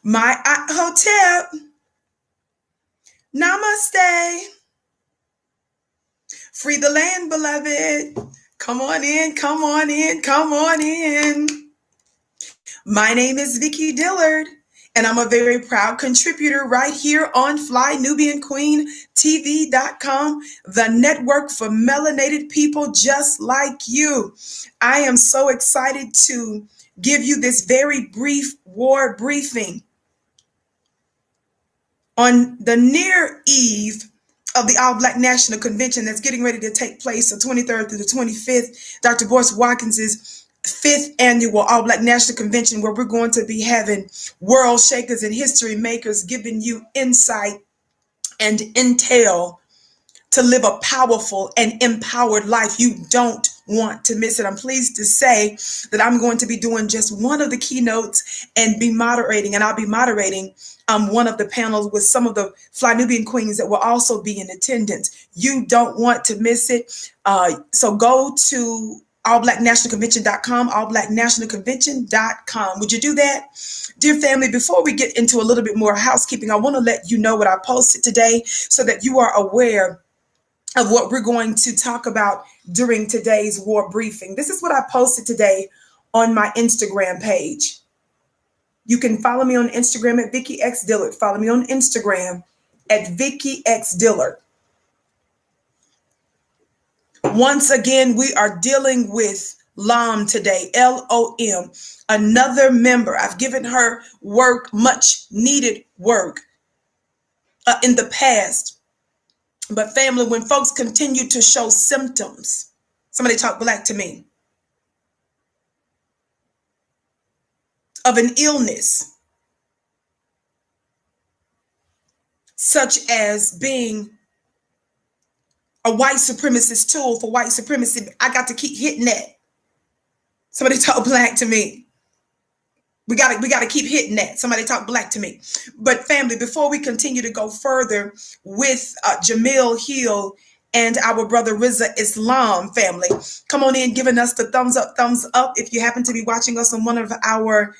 My hotel. Namaste. Free the land, beloved. Come on in, come on in, come on in. My name is Vicki Dillard, and I'm a very proud contributor right here on FlyNubianQueenTV.com, the network for melanated people just like you. I am so excited to give you this very brief war briefing on the near eve of the All Black National Convention that's getting ready to take place the 23rd through the 25th, Dr. Boyce Watkins's fifth annual All Black National Convention, where we're going to be having world shakers and history makers giving you insight and intel to live a powerful and empowered life. You don't want to miss it. I'm pleased to say that I'm going to be doing just one of the keynotes and be moderating, and I'll be moderating one of the panels with some of the Fly Nubian queens that will also be in attendance. You don't want to miss it. So go to allblacknationalconvention.com, allblacknationalconvention.com. Would you do that? Dear family, before we get into a little bit more housekeeping, I want to let you know what I posted today so that you are aware of what we're going to talk about during today's war briefing. This is what I posted today on my Instagram page. You can follow me on Instagram at Vicki X Dillard. Follow me on Instagram at Vicki X Dillard. Once again, we are dealing with LOM today, LOM, another member. I've given her work, much needed work in the past. But family, when folks continue to show symptoms, somebody talk black to me, of an illness, such as being a white supremacist tool for white supremacy, I got to keep hitting that. Somebody talk black to me. We got to keep hitting that. Somebody talk black to me. But family, before we continue to go further with Jemele Hill and our brother Rizza Islam, family, come on in, giving us the thumbs up. If you happen to be watching us on one of our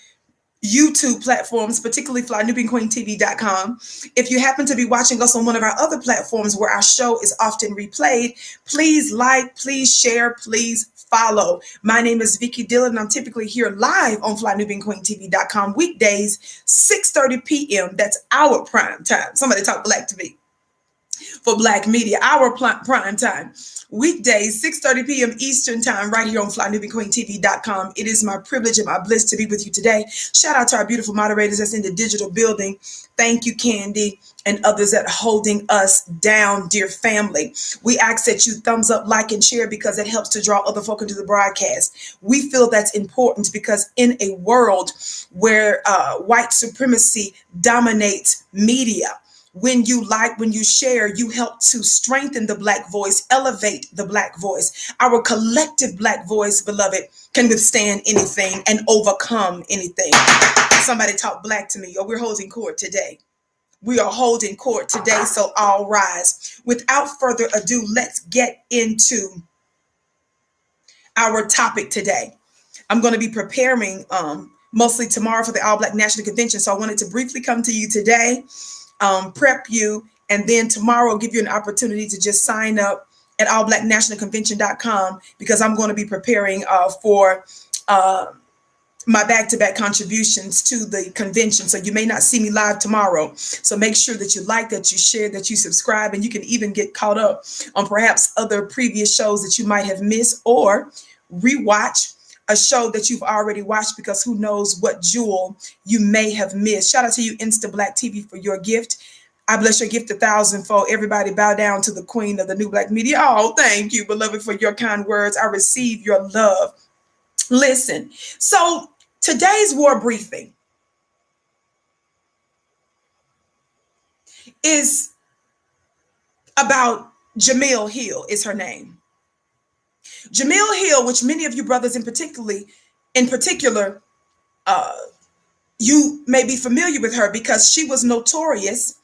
YouTube platforms, particularly FlyNubianQueenTV.com. If you happen to be watching us on one of our other platforms where our show is often replayed, please like, please share, please follow. My name is Vicki Dillard, and I'm typically here live on FlyNubianQueenTV.com weekdays, 6:30 p.m. That's our prime time. Somebody talk black to me. For Black media, our prime time. Weekdays, 6:30 p.m. Eastern time, right here on FlyNubianQueenTV.com. It is my privilege and my bliss to be with you today. Shout out to our beautiful moderators that's in the digital building. Thank you, Candy, and others that are holding us down, dear family. We ask that you thumbs up, like, and share because it helps to draw other folk into the broadcast. We feel that's important because in a world where white supremacy dominates media, when you like, when you share, you help to strengthen the Black voice, elevate the Black voice. Our collective Black voice, beloved, can withstand anything and overcome anything. Somebody talk black to me. Oh, we're holding court today. We are holding court today, so all rise. Without further ado, let's get into our topic today. I'm going to be preparing mostly tomorrow for the All Black National Convention, so I wanted to briefly come to you today, prep you, and then tomorrow I'll give you an opportunity to just sign up at allblacknationalconvention.com because I'm going to be preparing for my back-to-back contributions to the convention. So you may not see me live tomorrow. So make sure that you like, that you share, that you subscribe, and you can even get caught up on perhaps other previous shows that you might have missed or rewatch a show that you've already watched because who knows what jewel you may have missed. Shout out to you, Insta Black TV, for your gift. I bless your gift 1,000-fold. Everybody bow down to the queen of the new Black media. Oh, thank you, beloved, for your kind words. I receive your love. Listen, so today's war briefing is about Jemele Hill, is her name. Jemele Hill, which many of you brothers in particular, you may be familiar with her because she was notorious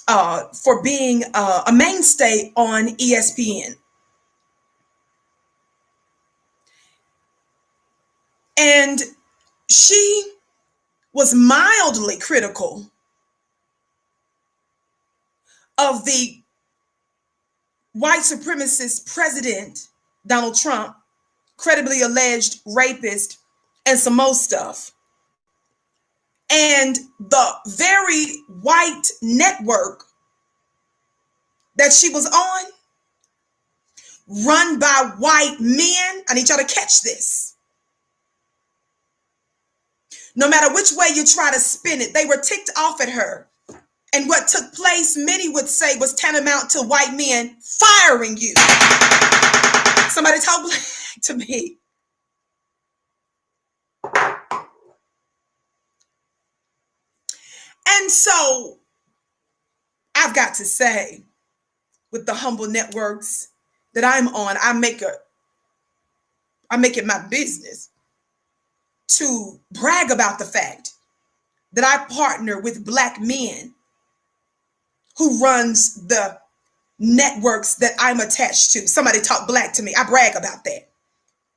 for being a mainstay on ESPN. And she was mildly critical of the white supremacist president, Donald Trump, credibly alleged rapist, and some more stuff. And the very white network that she was on, run by white men, I need y'all to catch this. No matter which way you try to spin it, they were ticked off at her. And what took place, many would say, was tantamount to white men firing you. Somebody talk black to me. And so I've got to say, with the humble networks that I'm on, I make it my business to brag about the fact that I partner with black men who runs the networks that I'm attached to. Somebody talk black to me. I brag about that.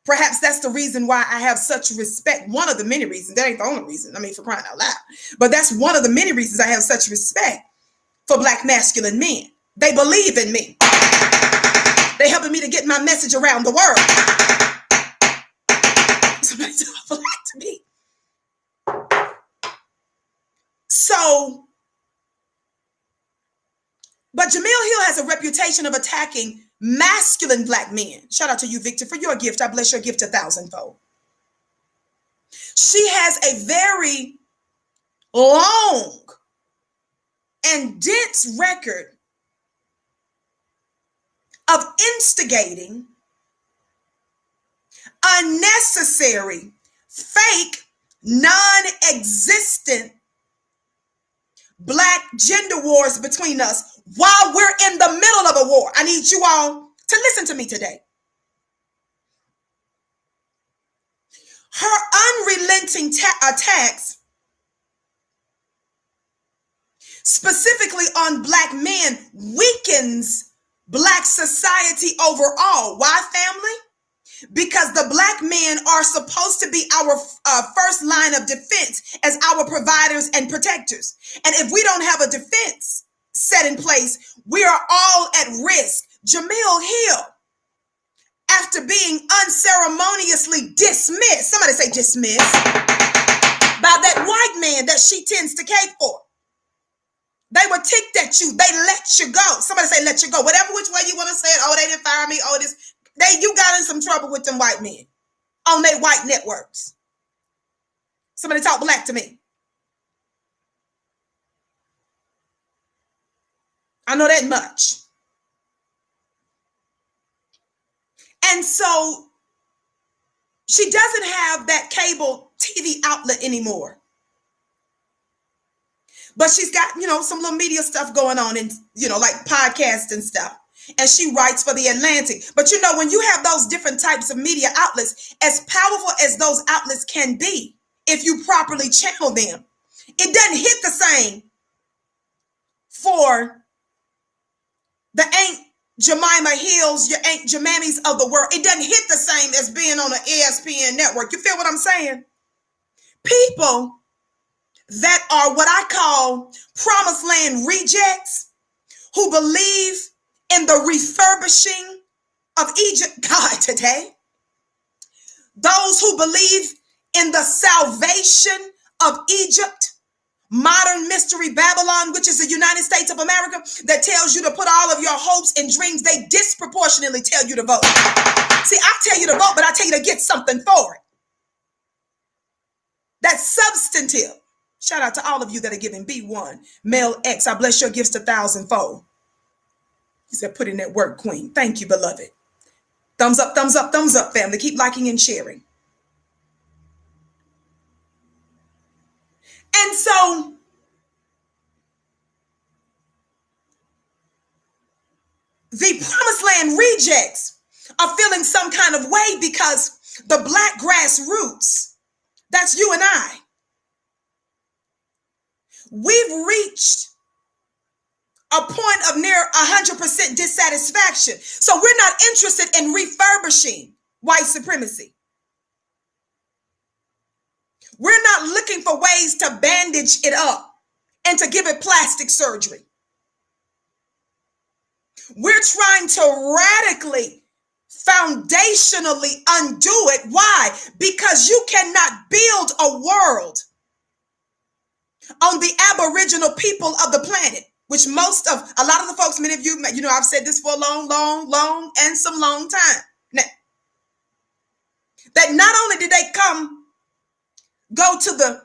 Perhaps that's the reason why I have such respect. One of the many reasons. That ain't the only reason. I mean, for crying out loud. But that's one of the many reasons I have such respect for black masculine men. They believe in me. They helping me to get my message around the world. Somebody talk black to me. So, but Jemele Hill has a reputation of attacking masculine black men. Shout out to you, Victor, for your gift. I bless your gift 1,000-fold. She has a very long and dense record of instigating unnecessary, fake, non-existent black gender wars between us while we're in the middle of a war. I need you all to listen to me today. Her unrelenting attacks, specifically on black men, weakens black society overall. Why, family? Because the black men are supposed to be our first line of defense as our providers and protectors. And if we don't have a defense set in place, we are all at risk. Jemele Hill, after being unceremoniously dismissed, somebody say dismissed, by that white man that she tends to cape for. They were ticked at you. They let you go. Somebody say let you go. Whatever which way you want to say it. Oh, they didn't fire me. Oh, this. You got in some trouble with them white men on their white networks. Somebody talk black to me. I know that much. And so she doesn't have that cable TV outlet anymore. But she's got, some little media stuff going on and, like podcasts and stuff. And she writes for The Atlantic. But when you have those different types of media outlets, as powerful as those outlets can be, if you properly channel them, it doesn't hit the same for the Aunt Jemima Hills, your Aunt Jemamis of the world. It doesn't hit the same as being on an ESPN network. You feel what I'm saying? People that are what I call promised land rejects, who believe in the refurbishing of Egypt, God, today. Those who believe in the salvation of Egypt, modern mystery Babylon, which is the United States of America, that tells you to put all of your hopes and dreams, they disproportionately tell you to vote. See, I tell you to vote, but I tell you to get something for it. That's substantive. Shout out to all of you that are giving B1, Male X. I bless your gifts 1,000-fold. He said, put in that work, Queen. Thank you, beloved. Thumbs up, family. Keep liking and sharing. And so the promised land rejects are feeling some kind of way because the black grassroots, that's you and I, we've reached a point of near 100% dissatisfaction. So we're not interested in refurbishing white supremacy. We're not looking for ways to bandage it up and to give it plastic surgery. We're trying to radically, foundationally undo it. Why? Because you cannot build a world on the aboriginal people of the planet, which a lot of the folks, many of you, I've said this for a long time. Now, that not only did they go to the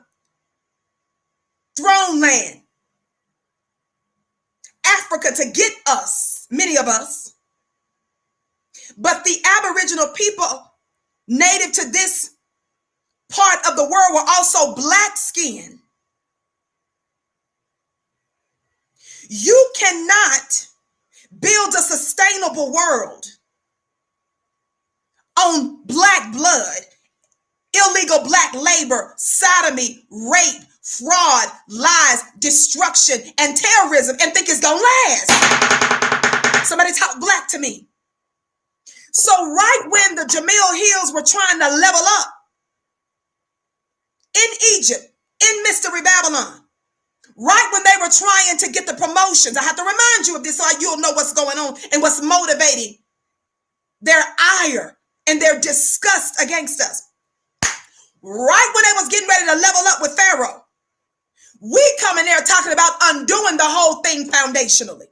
throne land, Africa, to get us, many of us, but the aboriginal people native to this part of the world were also black skinned. You cannot build a sustainable world on black blood, illegal black labor, sodomy, rape, fraud, lies, destruction, and terrorism and think it's gonna last. Somebody talk black to me. So right when the Jemele Hills were trying to level up in Egypt, in Mystery Babylon, right when they were trying to get the promotions, I have to remind you of this so you'll know what's going on and what's motivating their ire and their disgust against us. Right when they was getting ready to level up with Pharaoh, we come in there talking about undoing the whole thing foundationally.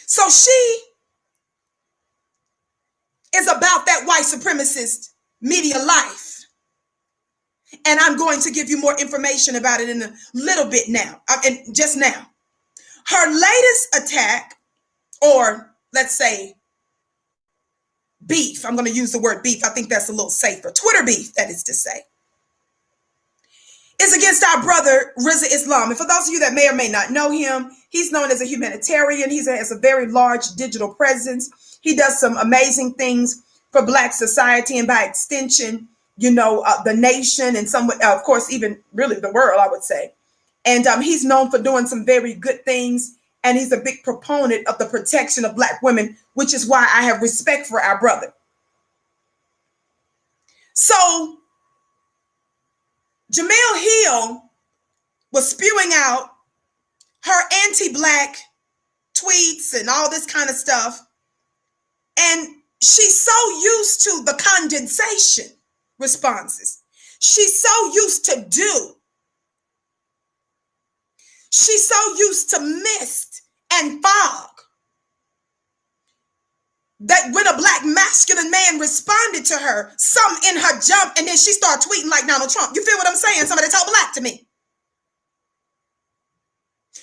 So she is about that white supremacist media life. And I'm going to give you more information about it in a little bit now, and just now. Her latest attack, or let's say beef, I'm going to use the word beef. I think that's a little safer. Twitter beef, that is to say, is against our brother, Rizza Islam. And for those of you that may or may not know him, he's known as a humanitarian. He has a very large digital presence. He does some amazing things for Black society and by extension, the nation and somewhat, of course, even really the world, I would say. And he's known for doing some very good things. And he's a big proponent of the protection of Black women, which is why I have respect for our brother. So Jemele Hill was spewing out her anti-Black tweets and all this kind of stuff. And she's so used to the condensation responses. She's so used to do. She's so used to mist and fog that when a Black masculine man responded to her, some in her jumped and then she started tweeting like Donald Trump. You feel what I'm saying? Somebody talk Black to me.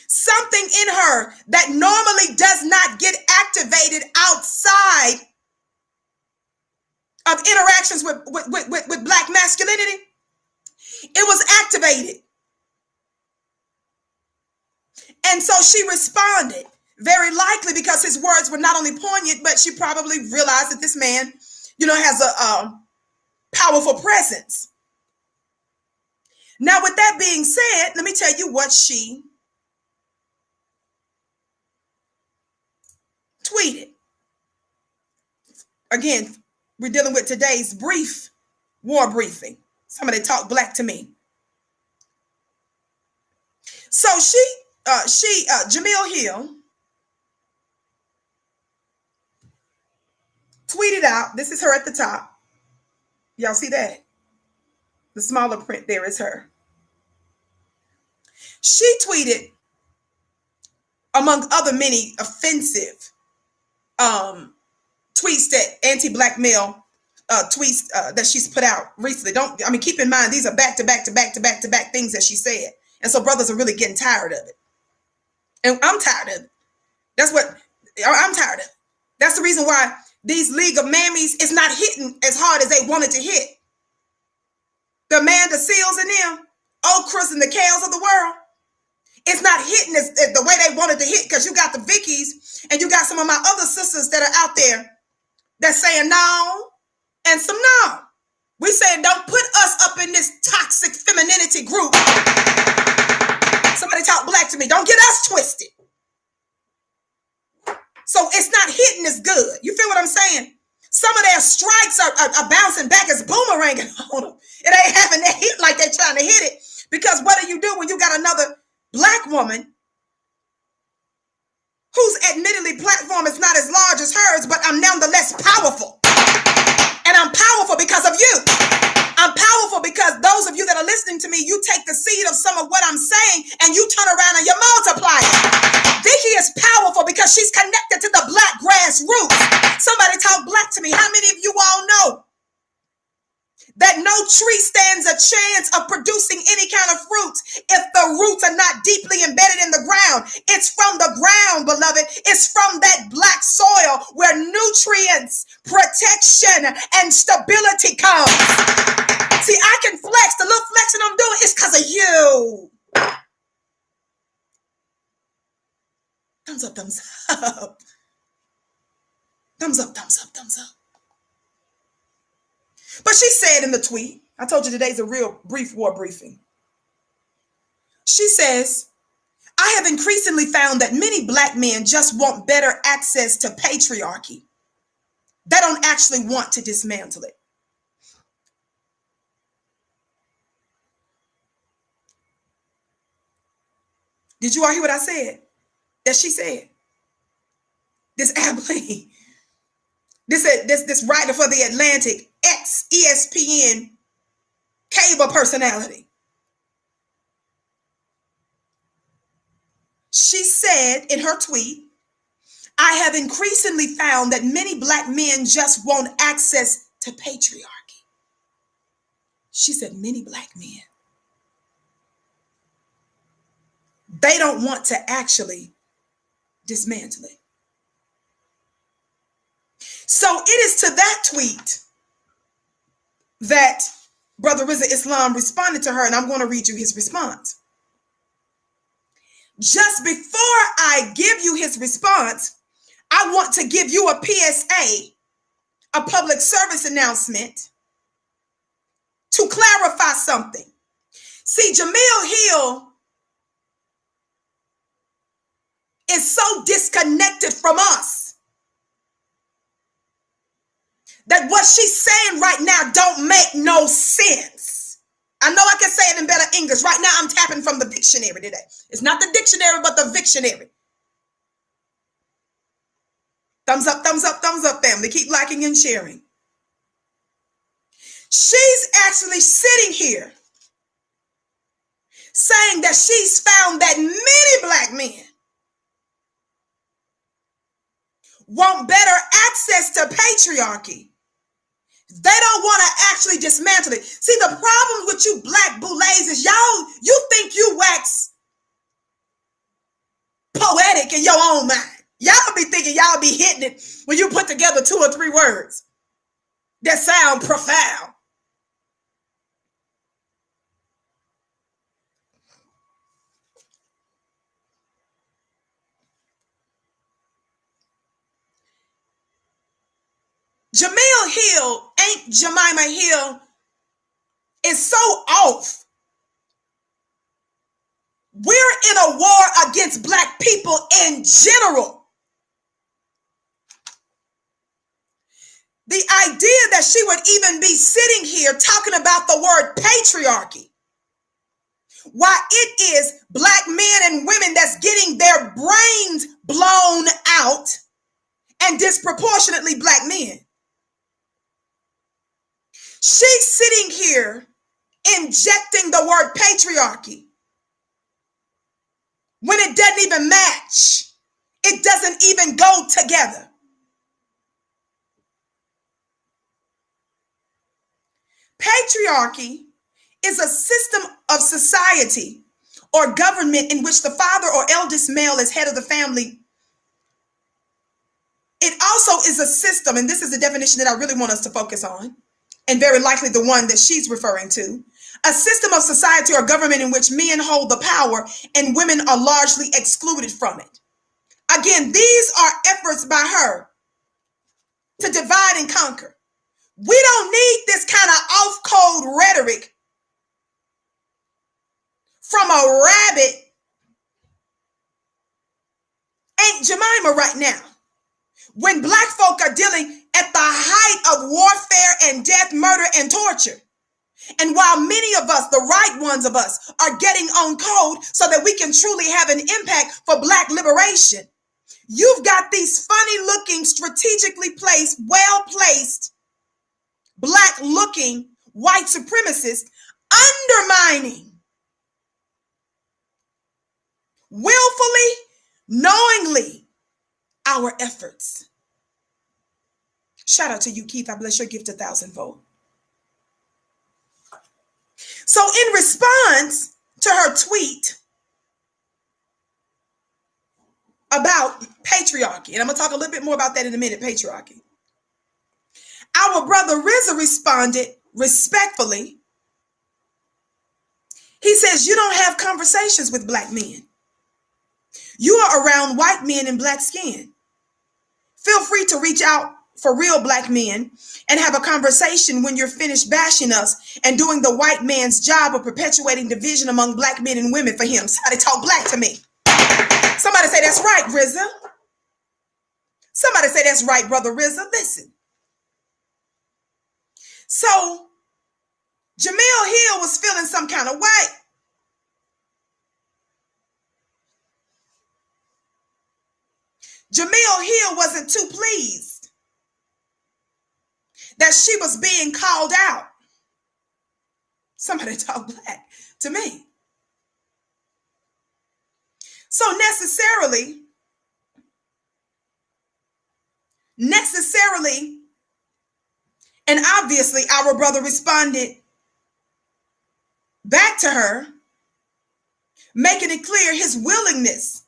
Something in her that normally does not get activated outside of interactions with Black masculinity, it was activated. And so she responded, very likely because his words were not only poignant, but she probably realized that this man, has a powerful presence. Now, with that being said, let me tell you what she tweeted. Again, we're dealing with today's brief war briefing. Somebody talk Black to me. So Jemele Hill tweeted out, this is her at the top. Y'all see that? The smaller print there is her. She tweeted, among other many offensive tweets that anti-Black male tweets that she's put out recently. Keep in mind, these are back to back things that she said. And so brothers are really getting tired of it. And I'm tired of it. I'm tired of it. That's the reason why these League of Mammies is not hitting as hard as they wanted to hit. The Amanda Seals and them, Okras and the Kales of the world, it's not hitting as the way they wanted to hit, because you got the Vickies and you got some of my other sisters that are out there that's saying no and some no. We saying don't put us up in this toxic femininity group. Somebody talk Black to me. Don't get us twisted. So it's not hitting as good. You feel what I'm saying? Some of their strikes are bouncing back as boomeranging on them. It ain't having that hit like they're trying to hit it. Because what do you do when you got another black woman whose admittedly platform is not as large as hers, but I'm nonetheless powerful. And I'm powerful because of you. I'm powerful because those of you that are listening to me, you take the seed of some of what I'm saying and you turn around and you multiply it. Vicki is powerful because she's connected to the black grassroots. Somebody talk black to me. How many of you all know that no tree stands a chance of producing any kind of fruit if the roots are not deeply embedded in the ground? It's from the ground, beloved. It's from that black soil where nutrients, protection, and stability comes. See, I can flex. The little flexing I'm doing is because of you. Thumbs up, thumbs up. Thumbs up, thumbs up, thumbs up. But she said in the tweet, I told you today's a real brief war briefing. She says, I have increasingly found that many black men just want better access to patriarchy. They don't actually want to dismantle it. Did you all hear what I said? That she said? This Abilene, this writer for the Atlantic, ex-ESPN cable personality. She said in her tweet, I have increasingly found that many black men just want access to patriarchy. She said many black men. They don't want to actually dismantle it. So it is to that tweet that Brother Rizza Islam responded to her, and I'm going to read you his response. Just before I give you his response, I want to give you a PSA, a public service announcement, to clarify something. See, Jemele Hill is so disconnected from us that what she's saying right now don't make no sense. I know I can say it in better English. Right now, I'm tapping from the dictionary today. It's not the dictionary, but the Victionary. Thumbs up, family. Keep liking and sharing. She's actually sitting here saying that she's found that many black men want better access to patriarchy. They don't want to actually dismantle it. See, the problem with you black boulets is you think you wax poetic in your own mind. Y'all be thinking y'all be hitting it when you put together 2 or 3 words that sound profound. Jemele Hill, Aunt Jemima Hill, is so off. We're in a war against black people in general. The idea that she would even be sitting here talking about the word patriarchy, why it is black men and women that's getting their brains blown out, and disproportionately black men. She's sitting here injecting the word patriarchy when it doesn't even match. It doesn't even go together. Patriarchy is a system of society or government in which the father or eldest male is head of the family. It also is a system, and this is the definition that I really want us to focus on, and very likely the one that she's referring to, a system of society or government in which men hold the power and women are largely excluded from it. Again, these are efforts by her to divide and conquer. We don't need this kind of off-code rhetoric from a rabbit Aunt Jemima right now. when black folk are dealing at the height of warfare and death, murder, and torture. And while many of us, the right ones of us, are getting on code so that we can truly have an impact for black liberation, you've got these funny looking, strategically placed, well-placed, black looking white supremacists undermining, willfully, knowingly, our efforts. Shout out to you, Keith. I bless your gift 1,000-fold. So in response to her tweet about patriarchy, and I'm going to talk a little bit more about that in a minute, patriarchy, our brother Rizza responded respectfully. He says, you don't have conversations with black men. You are around white men in black skin. Feel free to reach out for real black men and have a conversation when you're finished bashing us and doing the white man's job of perpetuating division among black men and women for him. Somebody talk black to me. Somebody say, that's right, Rizza. Somebody say, that's right, brother Rizza. Listen. So Jemele Hill was feeling some kind of way. Jemele Hill wasn't too pleased that she was being called out. Somebody talk black to me. So necessarily, and obviously our brother responded back to her, making it clear his willingness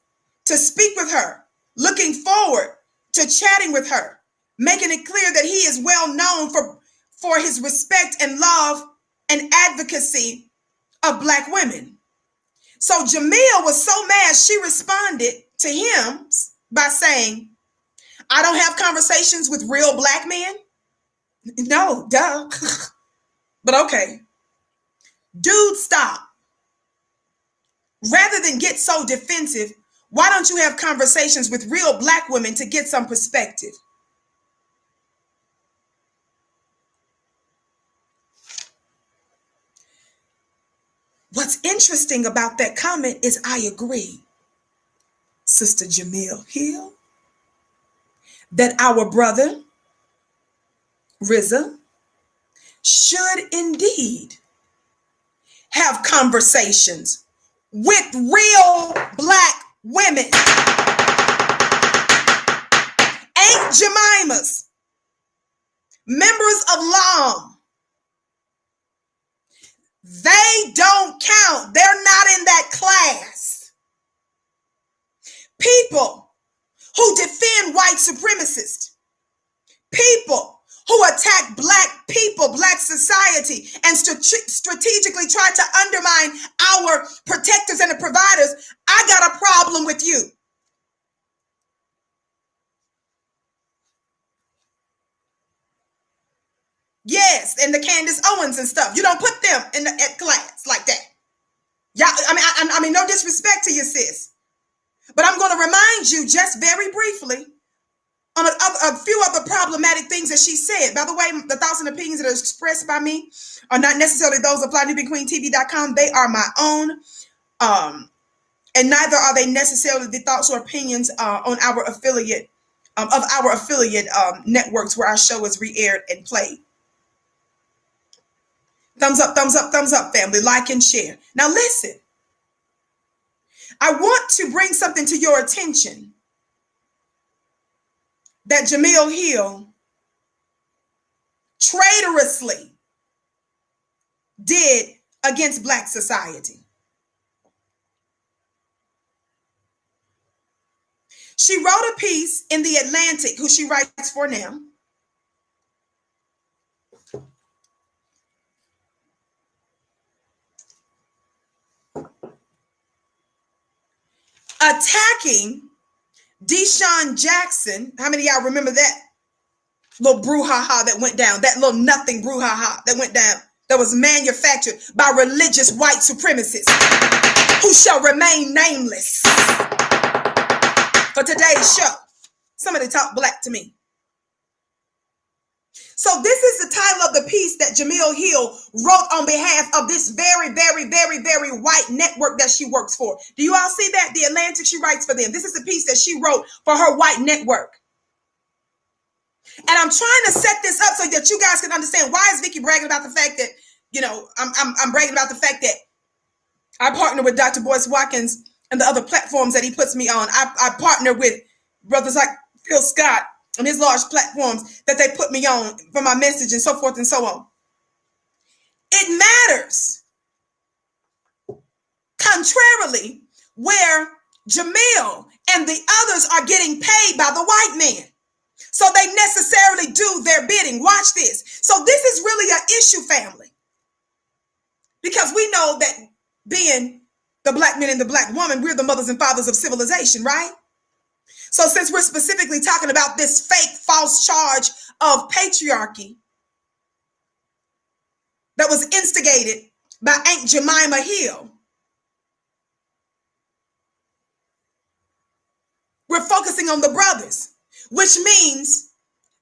to speak with her, looking forward to chatting with her, making it clear that he is well known for his respect and love and advocacy of black women. So Jemele was so mad, she responded to him by saying, I don't have conversations with real black men. No, duh. But okay. Dude, stop. Rather than get so defensive, why don't you have conversations with real black women to get some perspective? What's interesting about that comment is I agree, Sister Jemele Hill, that our brother Rizza should indeed have conversations with real black women. Ain't Jemimas, members of LAM. They don't count. They're not in that class. People who defend white supremacists. People who attack black people, black society, and strategically try to undermine our protectors and the providers. I got a problem with you. Yes, and the Candace Owens and stuff. You don't put them in the class like that. Yeah, I mean, no disrespect to you, sis. But I'm going to remind you just very briefly on a few other problematic things that she said. By the way, the thoughts and opinions that are expressed by me are not necessarily those of FlyNewBigQueenTV.com. They are my own. And neither are they necessarily the thoughts or opinions on our affiliate networks where our show is re-aired and played. Thumbs up, thumbs up, thumbs up, family. Like and share. Now listen. I want to bring something to your attention that Jemele Hill traitorously did against black society. She wrote a piece in The Atlantic, who she writes for now, attacking Deshaun Jackson. How many of y'all remember that little brouhaha that went down? That little nothing brouhaha that went down, that was manufactured by religious white supremacists who shall remain nameless for today's show. Somebody talk black to me. So this is the title of the piece that Jemele Hill wrote on behalf of this very, very, very, very white network that she works for. Do you all see that? The Atlantic, she writes for them. This is the piece that she wrote for her white network. And I'm trying to set this up so that you guys can understand why is Vicki bragging about the fact that, you know, I'm bragging about the fact that I partner with Dr. Boyce Watkins and the other platforms that he puts me on. I partner with brothers like Phil Scott and his large platforms that they put me on for my message and so forth and so on. It matters. Contrarily, where Jemele and the others are getting paid by the white man. So they necessarily do their bidding. Watch this. So this is really an issue, family. Because we know that being the black man and the black woman, we're the mothers and fathers of civilization, right? So since we're specifically talking about this fake, false charge of patriarchy that was instigated by Aunt Jemele Hill, we're focusing on the brothers, which means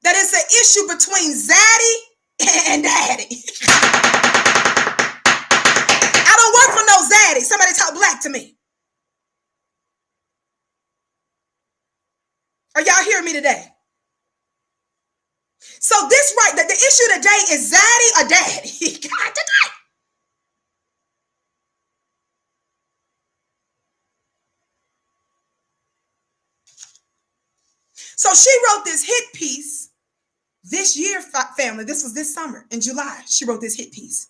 that it's an issue between Zaddy and Daddy. I don't work for no Zaddy. Somebody talk black to me. Are y'all hearing me today? So this right, that the issue today is Zaddy or Daddy. God, today. So she wrote this hit piece this year, family. This was this summer in July. She wrote this hit piece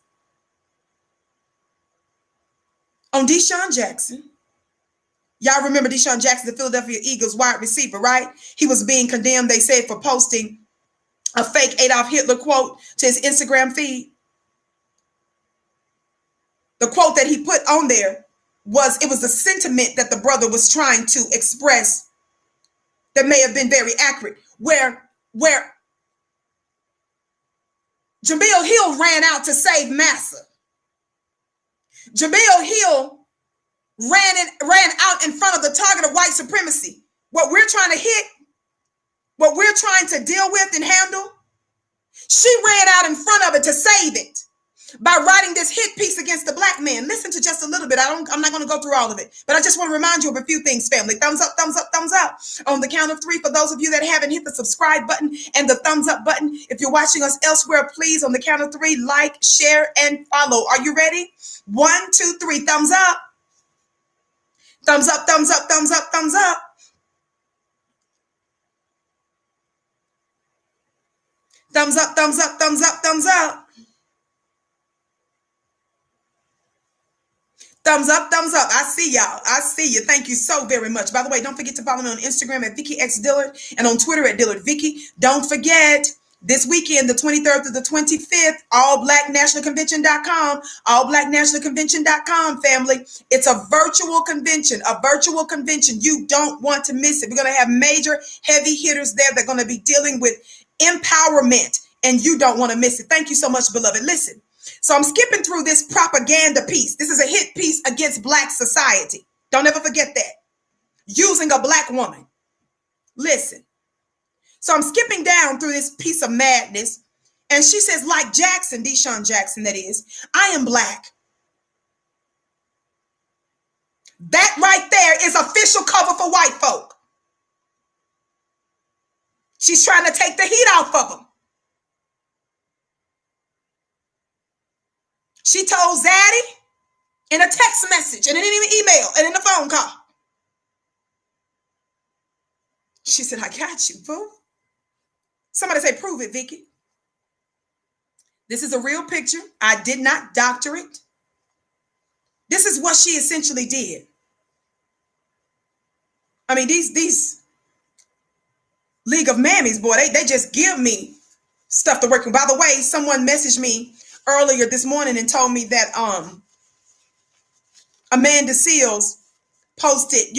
on Deshaun Jackson. Y'all remember Deshaun Jackson, the Philadelphia Eagles wide receiver, right? He was being condemned, they said, for posting a fake Adolf Hitler quote to his Instagram feed. The quote that he put on there was the sentiment that the brother was trying to express that may have been very accurate, where Jemele Hill ran out to save Massa. Jemele Hill ran out in front of the target of white supremacy. What we're trying to hit, what we're trying to deal with and handle, she ran out in front of it to save it by writing this hit piece against the black man. Listen to just a little bit. I'm not going to go through all of it, but I just want to remind you of a few things, family. Thumbs up, thumbs up, thumbs up. On the count of 3, for those of you that haven't hit the subscribe button and the thumbs up button. If you're watching us elsewhere, please, on the count of 3, like, share, and follow. Are you ready? 1, 2, 3, thumbs up. Thumbs up, thumbs up, thumbs up, thumbs up. Thumbs up, thumbs up, thumbs up, thumbs up. Thumbs up, thumbs up. I see y'all. I see you. Thank you so very much. By the way, don't forget to follow me on Instagram at Vicki X Dillard and on Twitter at Dillard Vicki. Don't forget, this weekend, the 23rd to the 25th, allblacknationalconvention.com, allblacknationalconvention.com, family. It's a virtual convention, You don't want to miss it. We're going to have major heavy hitters there. They're going to be dealing with empowerment, and you don't want to miss it. Thank you so much, beloved. Listen, so I'm skipping through this propaganda piece. This is a hit piece against black society. Don't ever forget that. Using a black woman. Listen. So I'm skipping down through this piece of madness. And she says, like Jackson, Deshaun Jackson, that is, I am black. That right there is official cover for white folk. She's trying to take the heat off of them. She told Zaddy in a text message and in an email and in a phone call. She said, I got you, boo. Somebody say, prove it, Vicki. This is a real picture. I did not doctor it. This is what she essentially did. I mean, these League of Mammies, boy, they just give me stuff to work with. By the way, someone messaged me earlier this morning and told me that Amanda Seals posted,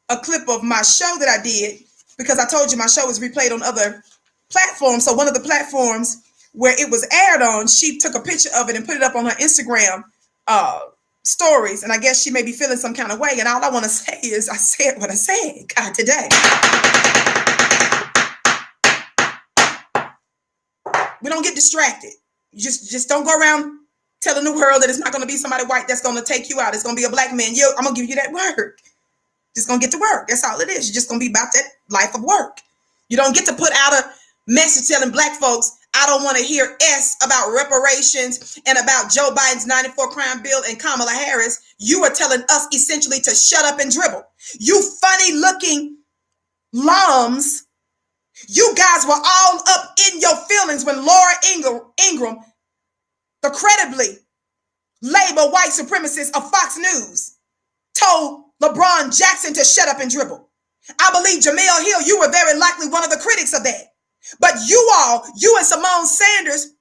a clip of my show that I did, because I told you my show is replayed on other platforms. So one of the platforms where it was aired on, she took a picture of it and put it up on her Instagram stories. And I guess she may be feeling some kind of way. And all I want to say is I said what I said, God, today. We don't get distracted. You just don't go around telling the world that it's not going to be somebody white that's going to take you out. It's going to be a black man. I'm going to give you that word. Just going to get to work. That's all it is. You're just going to be about that life of work. You don't get to put out a message telling black folks, I don't want to hear S about reparations and about Joe Biden's 94 crime bill and Kamala Harris. You are telling us essentially to shut up and dribble. You funny looking lums. You guys were all up in your feelings when Laura Ingraham, the credibly labeled white supremacist of Fox News, told LeBron Jackson to shut up and dribble. I believe Jemele Hill, you were very likely one of the critics of that. But you and Simone Sanders,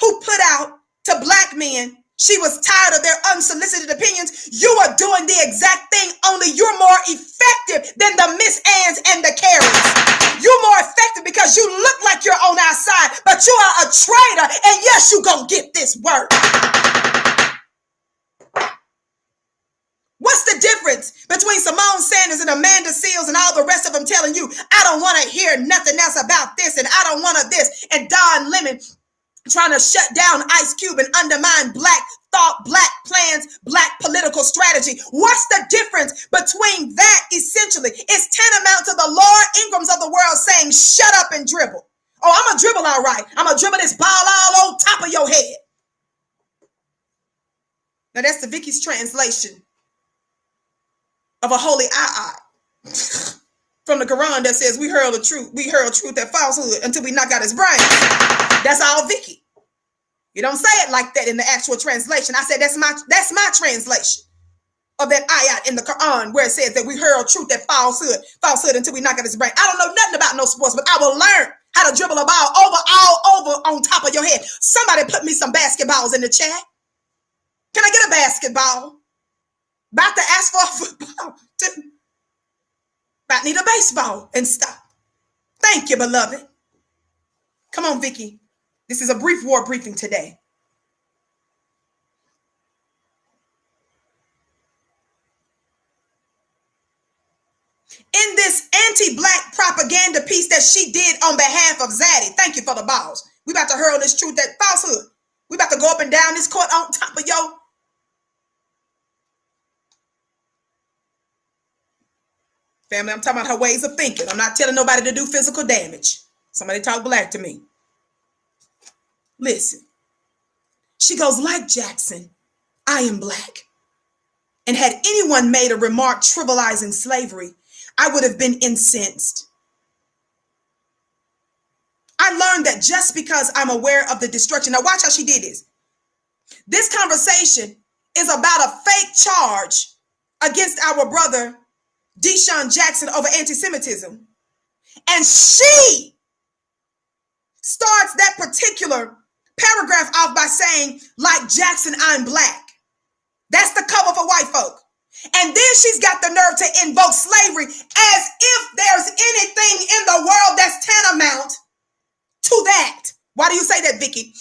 who put out to black men, she was tired of their unsolicited opinions. You are doing the exact thing, only you're more effective than the Miss Anns and the Karens. You're more effective because you look like you're on our side, but you are a traitor, and yes, you gonna get this work. What's the difference between Simone Sanders and Amanda Seals and all the rest of them telling you, I don't want to hear nothing else about this and I don't want to this, and Don Lemon trying to shut down Ice Cube and undermine black thought, black plans, black political strategy? What's the difference between that essentially? It's tantamount to the Laura Ingrams of the world saying, shut up and dribble. Oh, I'm going to dribble all right. I'm going to dribble this ball all on top of your head. Now that's the Vicky's translation of a holy from the Quran that says we hurl truth at falsehood until we knock out his brain. That's all Vicky. You don't say it like that in the actual translation. I said that's my translation of that ayat in the Quran where it says that we hurl truth at falsehood until we knock out his brain. I don't know nothing about no sports, but I will learn how to dribble a ball all over on top of your head. Somebody put me some basketballs in the chat. Can I get a basketball? About to ask for a football, too. About need a baseball and stop. Thank you, beloved. Come on, Vicky. This is a brief war briefing today. In this anti-black propaganda piece that she did on behalf of Zaddy, thank you for the balls. We about to hurl this truth at falsehood. We about to go up and down this court on top of your family. I'm talking about her ways of thinking. I'm not telling nobody to do physical damage. Somebody talk black to me. Listen. She goes, like Jackson, I am black. And had anyone made a remark trivializing slavery, I would have been incensed. I learned that just because I'm aware of the destruction. Now watch how she did this. This conversation is about a fake charge against our brother Deshaun Jackson over anti-Semitism. And she starts that particular paragraph off by saying, like Jackson, I'm black. That's the cover for white folk. And then she's got the nerve to invoke slavery as if there's anything in the world that's tantamount to that. Why do you say that, Vicky?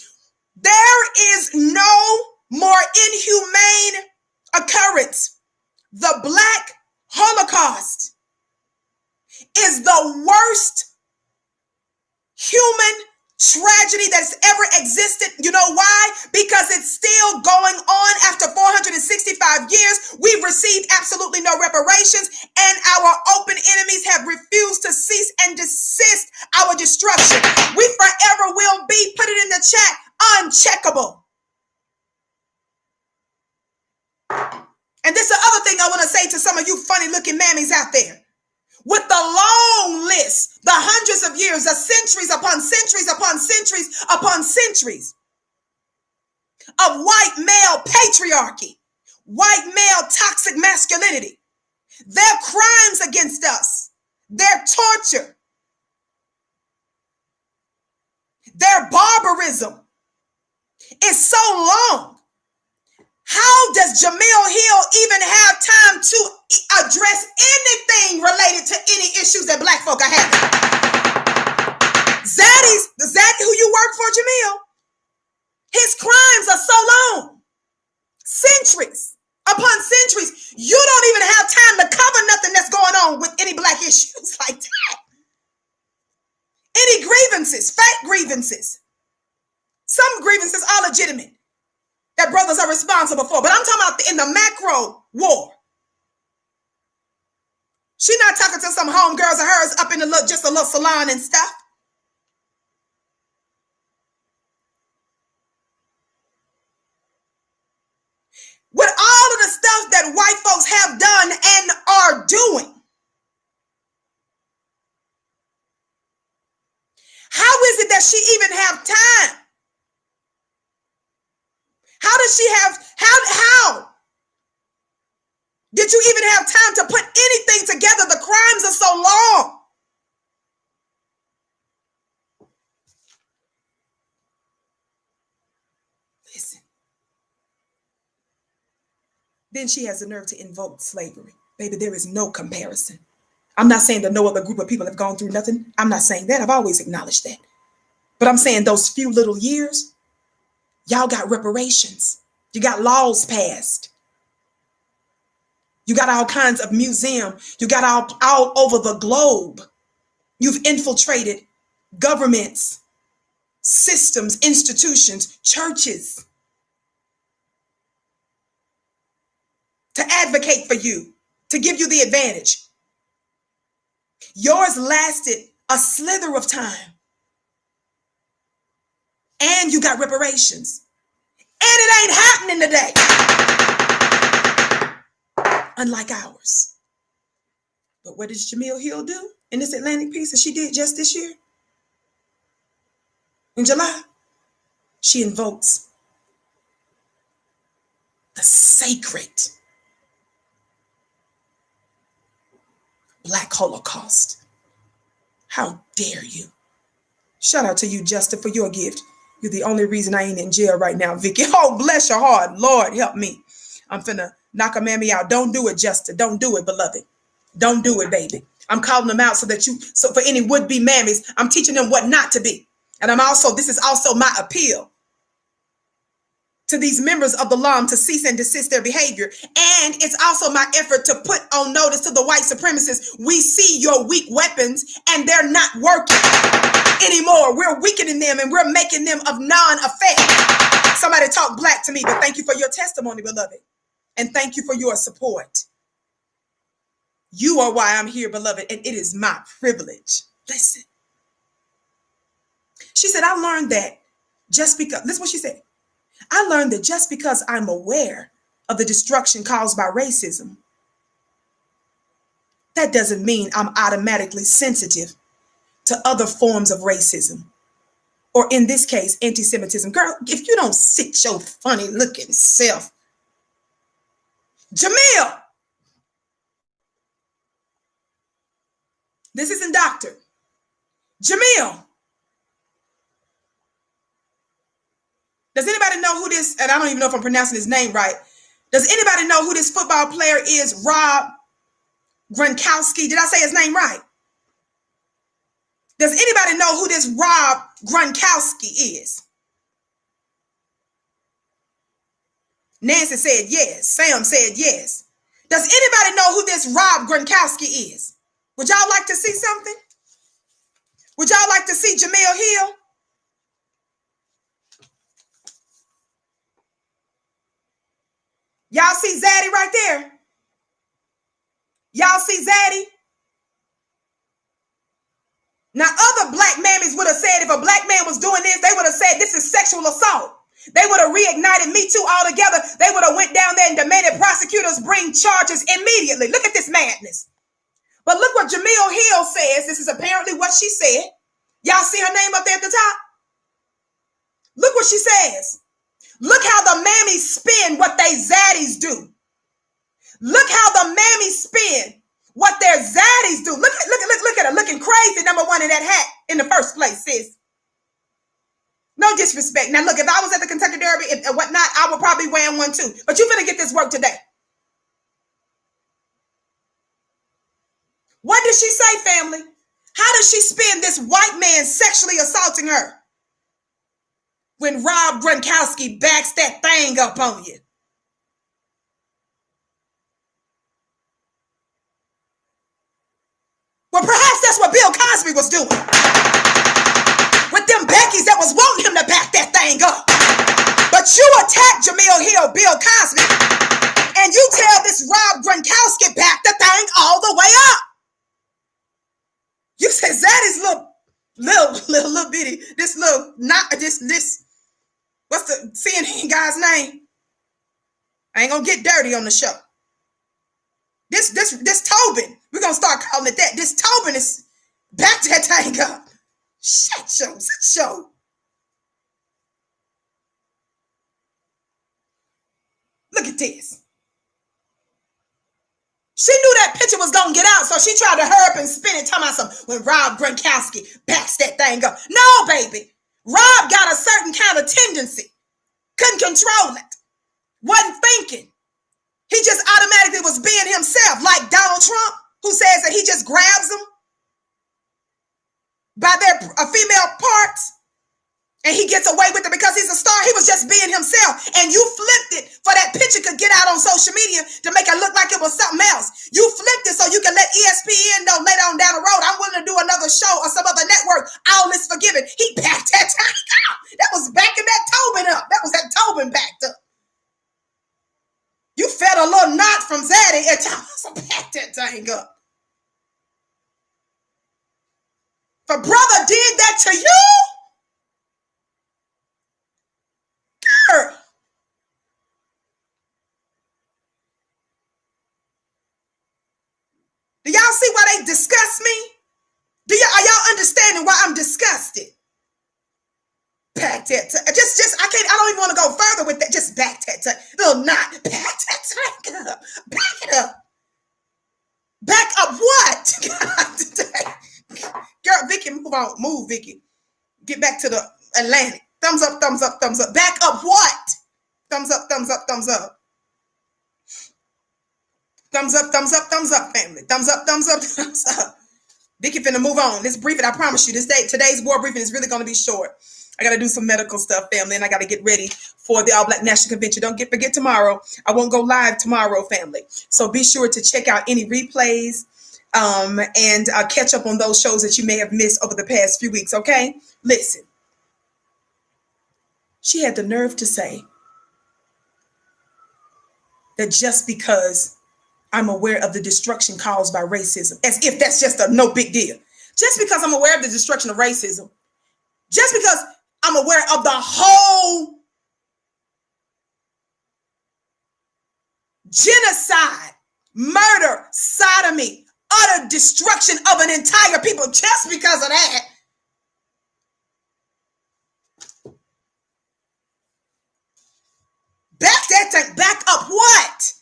There is no more inhumane occurrence. The Black Holocaust is the worst human tragedy that's ever existed. You know why? Because it's still going on after 465 years. We've received absolutely no reparations, and our open enemies have refused to cease and desist our destruction. We forever will be, put it in the chat, uncheckable. And this is the other thing I want to say to some of you funny looking mammies out there. With the long list, the hundreds of years, the centuries upon centuries upon centuries upon centuries of white male patriarchy, white male toxic masculinity, their crimes against us, their torture, their barbarism is so long. How does Jemele Hill even have time to address anything related to any issues that black folk are having? Zaddy who you work for, Jemele, his crimes are so long. Centuries upon centuries. You don't even have time to cover nothing that's going on with any black issues like that. Any grievances, fake grievances. legitimate that brothers are responsible for. But I'm talking about in the macro war. She's not talking to some homegirls of hers up in the just a little salon and stuff. With all of the stuff that white folks have done and are doing, how is it that she even have time? How does she have, how did you even have time to put anything together? The crimes are so long. Listen. Then she has the nerve to invoke slavery. Baby, there is no comparison. I'm not saying that no other group of people have gone through nothing. I'm not saying that. I've always acknowledged that. But I'm saying those few little years, y'all got reparations. You got laws passed. You got all kinds of museums. You got all over the globe. You've infiltrated governments, systems, institutions, churches to advocate for you, to give you the advantage. Yours lasted a slither of time. And you got reparations. And it ain't happening today. Unlike ours. But what does Jemele Hill do in this Atlantic piece that she did just this year? In July, she invokes the sacred Black Holocaust. How dare you? Shout out to you, Justin, for your gift. You're the only reason I ain't in jail right now, Vicki. Oh, bless your heart. Lord, help me. I'm finna knock a mammy out. Don't do it, Justin. Don't do it, beloved. Don't do it, baby. I'm calling them out so for any would-be mammies, I'm teaching them what not to be. And this is also my appeal to these members of the LUM to cease and desist their behavior. And it's also my effort to put on notice to the white supremacists, we see your weak weapons and they're not working anymore. We're weakening them and we're making them of non-effect. Somebody talk black to me, but thank you for your testimony, beloved. And thank you for your support. You are why I'm here, beloved, and it is my privilege. Listen. She said, I learned that just because, this is what she said. I learned that just because I'm aware of the destruction caused by racism, that doesn't mean I'm automatically sensitive to other forms of racism, or in this case, anti-Semitism. Girl, if you don't sit your funny looking self. Jemele, this isn't doctor. Jemele, does anybody know who this, and I don't even know if I'm pronouncing his name right. Does anybody know who this football player is? Rob Gronkowski. Did I say his name right? Does anybody know who this Rob Gronkowski is? Nancy said yes. Sam said yes. Does anybody know who this Rob Gronkowski is? Would y'all like to see something? Would y'all like to see Jemele Hill? Y'all see Zaddy right there? Y'all see Zaddy? Now, other black mammies would have said if a black man was doing this, they would have said this is sexual assault. They would have reignited Me Too altogether. They would have went down there and demanded prosecutors bring charges immediately. Look at this madness. But look what Jemele Hill says. This is apparently what she said. Y'all see her name up there at the top? Look what she says. Look how the mammies spin what they zaddies do. Look how the mammies spin what their zaddies do. Look at her looking crazy, number one, in that hat in the first place, sis. No disrespect. Now, look, if I was at the Kentucky Derby and whatnot, I would probably wear one too. But you're going to get this work today. What did she say, family? How does she spin this white man sexually assaulting her when Rob Gronkowski backs that thing up on you? Well, perhaps that's what Bill Cosby was doing with them Beckys that was wanting him to back that thing up. But you attack Jemele Hill, Bill Cosby, and you tell this Rob Gronkowski back the thing all the way up. You said Zaddy's little bitty, this little, not this, what's the CNN guy's name? I ain't gonna get dirty on the show. This Tobin, we're gonna start calling it that. This Tobin is back that thing up. Shit show. Look at this. She knew that picture was gonna get out, so she tried to hurry up and spin it, talking about some when Rob Gronkowski backs that thing up. No, baby. Rob got a certain kind of tendency. Couldn't control it. Wasn't thinking. He just automatically was being himself, like Donald Trump, who says that he just grabs them by their female parts and he gets away with it because he's a star. He was just being himself, and you flipped it for that picture could get out on social media to make it look like it was something else. You flipped it so you can let ESPN know later on down the road, I'm willing to do another show or some other network. All is forgiven. He backed that time up. That was backing that Tobin up. That was that Tobin backed up. You fed a little knot from Zaddy and so back that thing up. If a brother did that to you, girl. Do y'all see why they disgust me? Are y'all understanding why I'm disgusted? Back that I don't even want to go further with that. Just back that little knot. Back that thing up. Back it up. Back up what? Girl, Vicki, move on. Move, Vicki. Get back to the Atlantic. Thumbs up, thumbs up, thumbs up. Back up what? Thumbs up, thumbs up, thumbs up. Thumbs up, thumbs up, thumbs up, family. Thumbs up, thumbs up, thumbs up. Vicki finna move on. This briefing, I promise you, today's board briefing is really going to be short. I got to do some medical stuff, family, and I got to get ready for the All Black National Convention. Don't forget tomorrow. I won't go live tomorrow, family. So be sure to check out any replays and catch up on those shows that you may have missed over the past few weeks, okay? Listen. She had the nerve to say that just because I'm aware of the destruction caused by racism, as if that's just a no big deal. Just because I'm aware of the destruction of racism, just because I'm aware of the whole genocide, murder, sodomy, utter destruction of an entire people, just because of that, back that thing, back up what?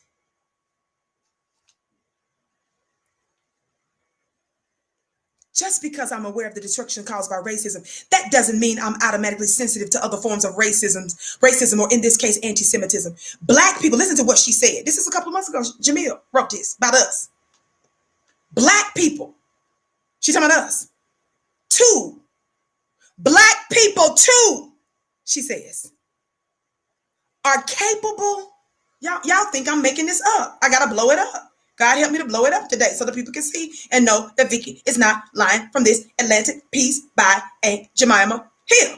Just because I'm aware of the destruction caused by racism, that doesn't mean I'm automatically sensitive to other forms of racism, or in this case, anti-Semitism. Black people, listen to what she said. This is a couple of months ago. Jemele wrote this about us. Black people, she's talking about us. Two, black people too, she says, are capable. Y'all think I'm making this up. I got to blow it up. God help me to blow it up today so that people can see and know that Vicki is not lying from this Atlantic piece by Aunt Jemele Hill.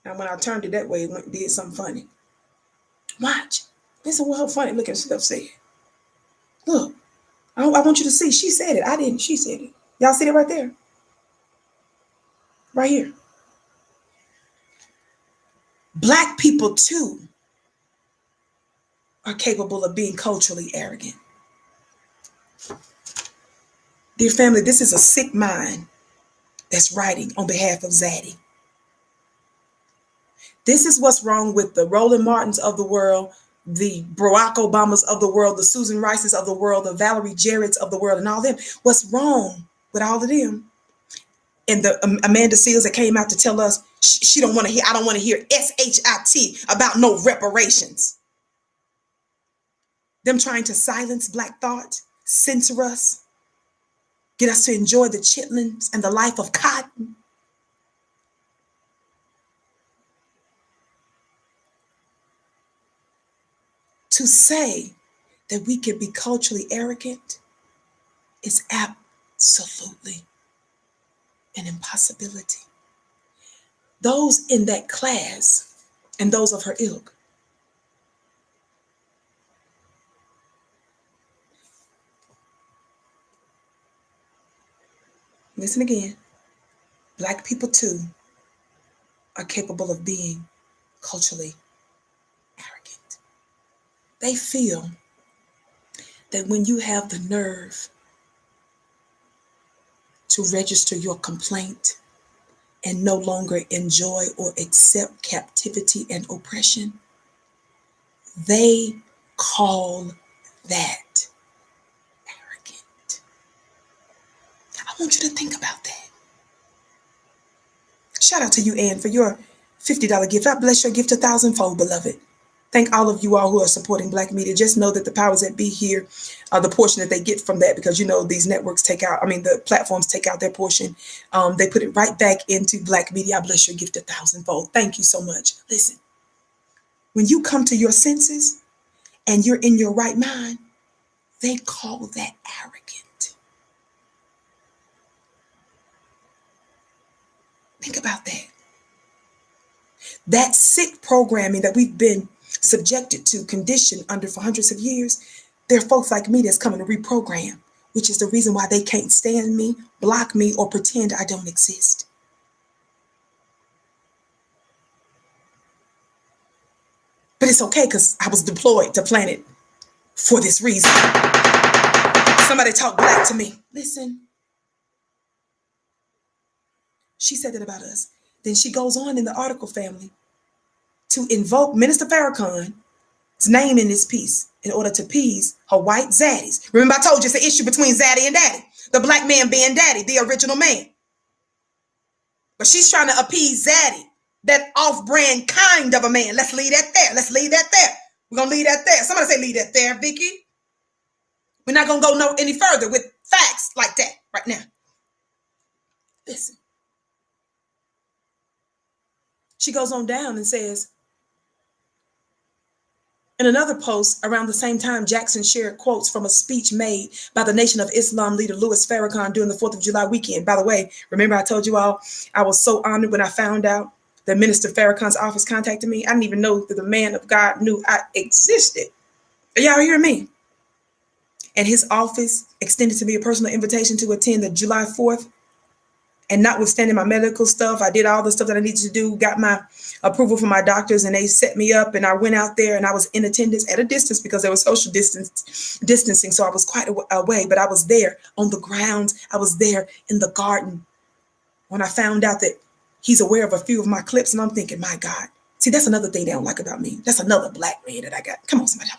Now, when I turned it that way, it did something funny. Watch. Listen what her funny looking stuff said. Look, I want you to see. She said it. I didn't. She said it. Y'all see it right there? Right here. Black people, too, are capable of being culturally arrogant. Dear family, this is a sick mind that's writing on behalf of Zaddy. This is what's wrong with the Roland Martins of the world, the Barack Obamas of the world, the Susan Rices of the world, the Valerie Jarretts of the world, and all them. What's wrong with all of them? And the Amanda Seals that came out to tell us she don't want to hear, I don't want to hear SHIT about no reparations. Them trying to silence Black thought, censor us, get us to enjoy the chitlins and the life of cotton. To say that we can be culturally arrogant is absolutely an impossibility. Those in that class and those of her ilk. Listen again. Black people too are capable of being culturally arrogant. They feel that when you have the nerve to register your complaint and no longer enjoy or accept captivity and oppression, they call that arrogant. I want you to think about that. Shout out to you, Ann, for your $50 gift. I bless your gift 1,000-fold, beloved. Thank all of you all who are supporting Black media. Just know that the powers that be here, the portion that they get from that, because you know these networks take out, the platforms take out their portion. They put it right back into Black media. I bless your gift 1,000-fold. Thank you so much. Listen, when you come to your senses and you're in your right mind, they call that arrogant. Think about that. That sick programming that we've been subjected to, conditioned under for hundreds of years, there are folks like me that's coming to reprogram, which is the reason why they can't stand me, block me, or pretend I don't exist. But it's okay because I was deployed to planet for this reason. Somebody talk black to me. Listen. She said that about us. Then she goes on in the article, family, to invoke Minister Farrakhan's name in this piece in order to appease her white zaddies. Remember I told you it's an issue between zaddy and daddy. The black man being daddy, the original man. But she's trying to appease zaddy, that off-brand kind of a man. Let's leave that there. Let's leave that there. We're going to leave that there. Somebody say leave that there, Vicki. We're not going to go any further with facts like that right now. Listen. She goes on down and says, in another post around the same time, Jackson shared quotes from a speech made by the Nation of Islam leader Louis Farrakhan during the 4th of July weekend. By the way, remember I told you all I was so honored when I found out that Minister Farrakhan's office contacted me. I didn't even know that the man of God knew I existed. Are y'all hearing me? And his office extended to me a personal invitation to attend the July 4th. And notwithstanding my medical stuff, I did all the stuff that I needed to do, got my approval from my doctors, and they set me up, and I went out there, and I was in attendance at a distance because there was social distancing, so I was quite away, but I was there on the grounds. I was there in the garden when I found out that he's aware of a few of my clips, and I'm thinking, my God. See, that's another thing they don't like about me. That's another black man that I got. Come on, somebody.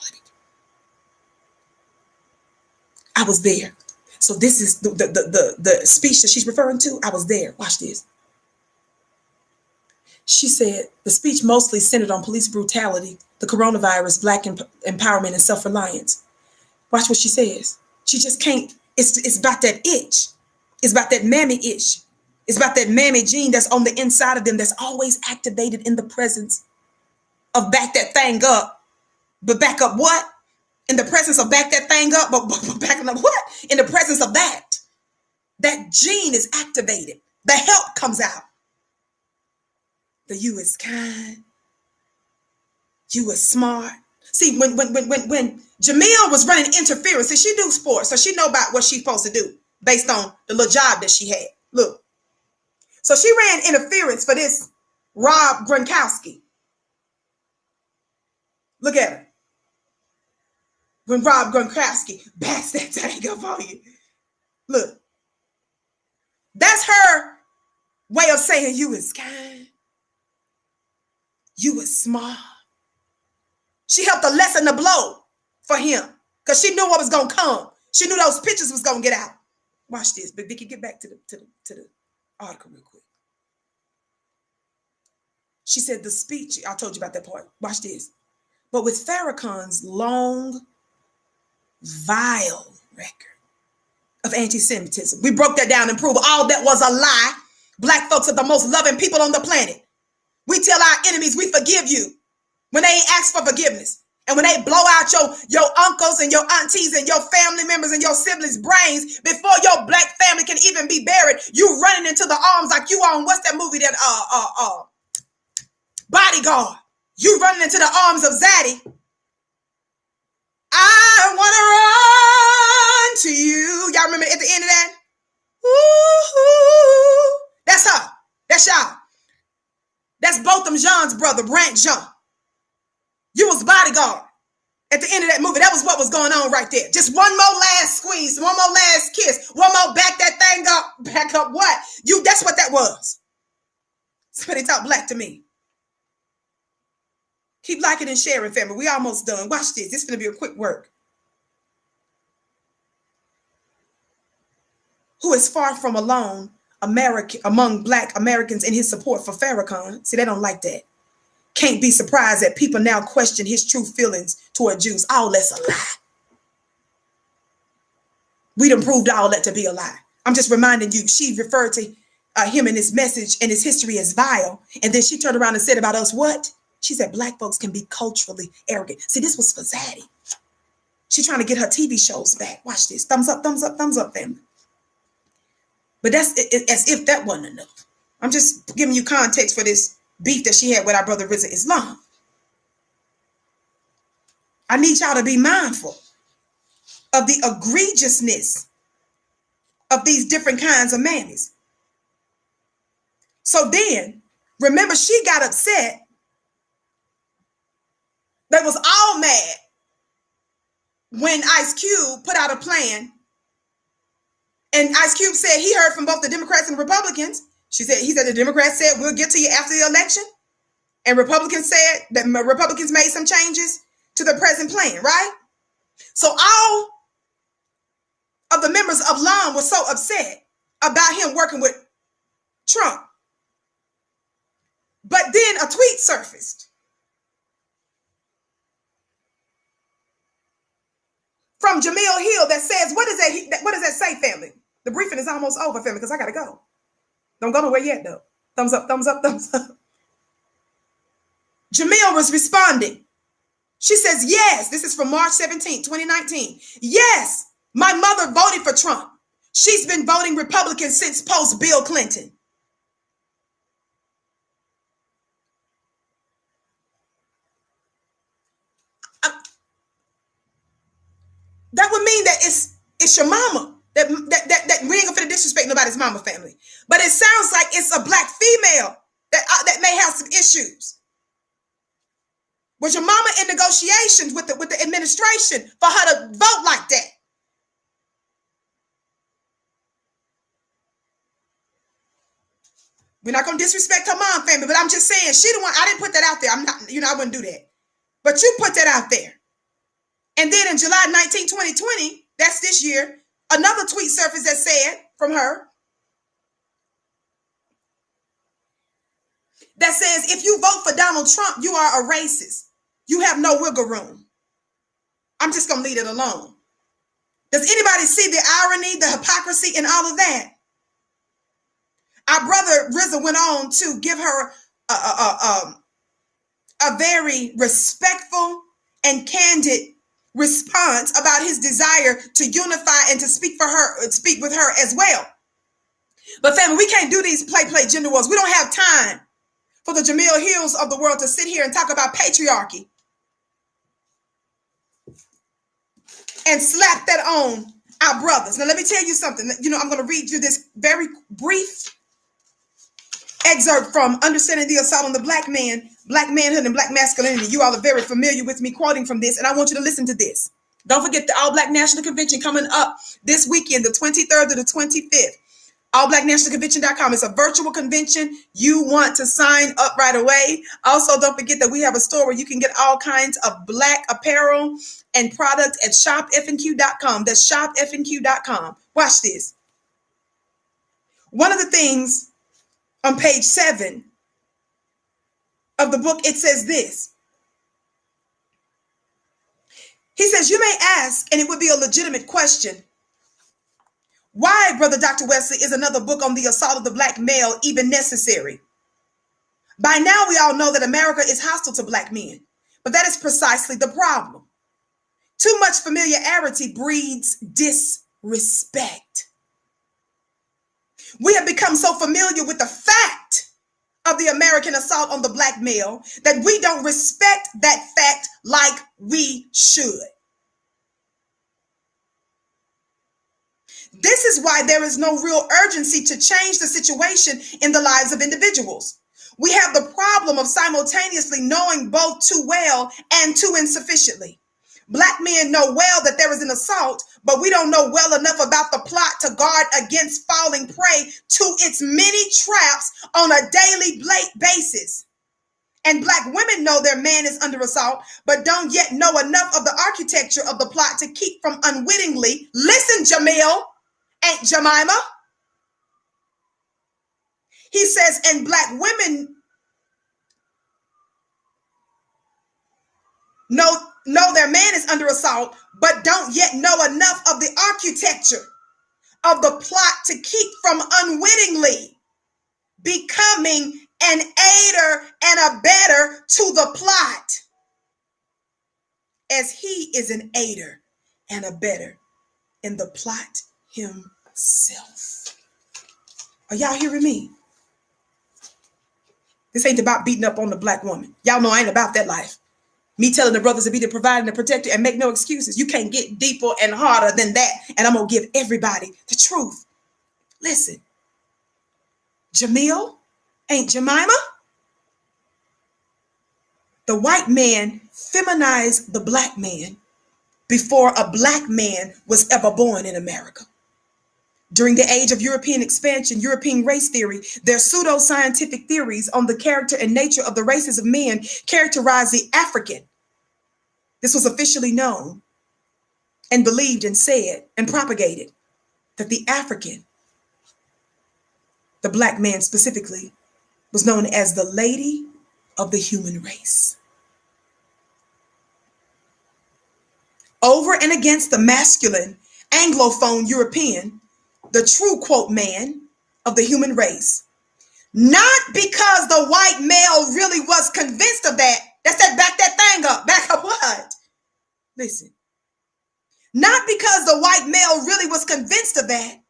I was there. So this is the speech that she's referring to. I was there. Watch this. She said the speech mostly centered on police brutality, the coronavirus, black empowerment, and self-reliance. Watch what she says. She just can't. It's about that itch. It's about that mammy itch. It's about that mammy gene that's on the inside of them that's always activated in the presence of back that thing up. But back up what? In the presence of back that thing up, but backing up what? In the presence of that gene is activated. The help comes out. The you is kind. You is smart. See, when Jemele was running interference, see, she do sports, so she know about what she's supposed to do based on the little job that she had. Look. So she ran interference for this Rob Gronkowski. Look at her. When Rob Gronkowski backs that thing up on you. Look. That's her way of saying you is kind. You is smart. She helped to lessen the blow for him because she knew what was going to come. She knew those pictures was going to get out. Watch this. But Vicki, get back to the article real quick. She said the speech, I told you about that part. Watch this. But with Farrakhan's long, vile record of anti-Semitism. We broke that down and proved all that was a lie. Black folks are the most loving people on the planet. We tell our enemies we forgive you when they ain't asked for forgiveness. And when they blow out your uncles and your aunties and your family members and your siblings' brains before your black family can even be buried, you running into the arms like you on, what's that movie that Bodyguard. You running into the arms of Zaddy. I want to run to you. Y'all remember at the end of that? Ooh, that's her. That's y'all. That's Botham Jean's brother, Brant Jean. You was Bodyguard at the end of that movie. That was what was going on right there. Just one more last squeeze, one more last kiss, one more back that thing up, back up what? That's what that was. Somebody talk black to me. Keep liking and sharing, family. We almost done. Watch this. This is going to be a quick work. Who is far from alone among black Americans in his support for Farrakhan. See, they don't like that. Can't be surprised that people now question his true feelings toward Jews. All that's a lie. We done proved all that to be a lie. I'm just reminding you, she referred to him and his message and his history as vile. And then she turned around and said about us, what? She said, black folks can be culturally arrogant. See, this was for Zaddy. She's trying to get her TV shows back. Watch this. Thumbs up, family. But that's as if that wasn't enough. I'm just giving you context for this beef that she had with our brother Rizza Islam. I need y'all to be mindful of the egregiousness of these different kinds of mammies. So then, remember, she got upset. They was all mad when Ice Cube put out a plan. And Ice Cube said he heard from both the Democrats and Republicans. He said the Democrats said, we'll get to you after the election. And Republicans said that Republicans made some changes to the present plan, right? So all of the members of LAM were so upset about him working with Trump. But then a tweet surfaced from Jemele Hill that says, what does that say, family? The briefing is almost over, family, because I got to go. Don't go nowhere yet, though. Thumbs up, thumbs up, thumbs up. Jemele was responding. She says, yes, this is from March 17, 2019. Yes, my mother voted for Trump. She's been voting Republican since post Bill Clinton. That would mean that it's your mama. That we ain't gonna disrespect nobody's mama, family. But it sounds like it's a black female that may have some issues. Was your mama in negotiations with the administration for her to vote like that? We're not gonna disrespect her mom, family, but I'm just saying she the one. I didn't put that out there. I'm not, I wouldn't do that. But you put that out there. And then in July 19, 2020, that's this year, another tweet surfaced that said from her that says, if you vote for Donald Trump, you are a racist. You have no wiggle room. I'm just going to leave it alone. Does anybody see the irony, the hypocrisy in all of that? Our brother Rizza went on to give her a very respectful and candid response about his desire to unify and to speak with her as well. But family, we can't do these play gender wars. We don't have time for the Jemele Hills of the world to sit here and talk about patriarchy and slap that on our brothers. Now, let me tell you something. I'm going to read you this very brief excerpt from Understanding the Assault on the Black Man, Black Manhood and Black Masculinity. You all are very familiar with me quoting from this, and I want you to listen to this. Don't forget the All Black National Convention coming up this weekend, the 23rd to the 25th. AllBlackNationalConvention.com. It's a virtual convention. You want to sign up right away. Also, don't forget that we have a store where you can get all kinds of Black apparel and products at shopfnq.com. That's shopfnq.com. Watch this. One of the things on page 7 of the book, it says this. He says, you may ask, and it would be a legitimate question, why, Brother Dr. Wesley, is another book on the assault of the black male even necessary? By now, we all know that America is hostile to black men. But that is precisely the problem. Too much familiarity breeds disrespect. We have become so familiar with the fact of the American assault on the black male that we don't respect that fact like we should. This is why there is no real urgency to change the situation in the lives of individuals. We have the problem of simultaneously knowing both too well and too insufficiently. Black men know well that there is an assault, but we don't know well enough about the plot to guard against falling prey to its many traps on a daily basis. And black women know their man is under assault, but don't yet know enough of the architecture of the plot to keep from unwittingly, listen, Jemele, Aunt Jemima. He says, and black women know their man is under assault, but don't yet know enough of the architecture of the plot to keep from unwittingly becoming an aider and abettor to the plot, as he is an aider and abettor in the plot himself. Are y'all hearing me? This ain't about beating up on the black woman. Y'all know I ain't about that life. Me telling the brothers to be the provider and the protector and make no excuses. You can't get deeper and harder than that. And I'm going to give everybody the truth. Listen, Jemele, Aunt Jemima, the white man feminized the black man before a black man was ever born in America. During the age of European expansion, European race theory, their pseudo-scientific theories on the character and nature of the races of men characterized the African. This was officially known and believed and said and propagated that the African, the black man specifically, was known as the lady of the human race. Over and against the masculine, Anglophone European, the true, quote, man of the human race. Not because the white male really was convinced of that. That's that, back that thing up. Back up what? Listen. Not because the white male really was convinced of that,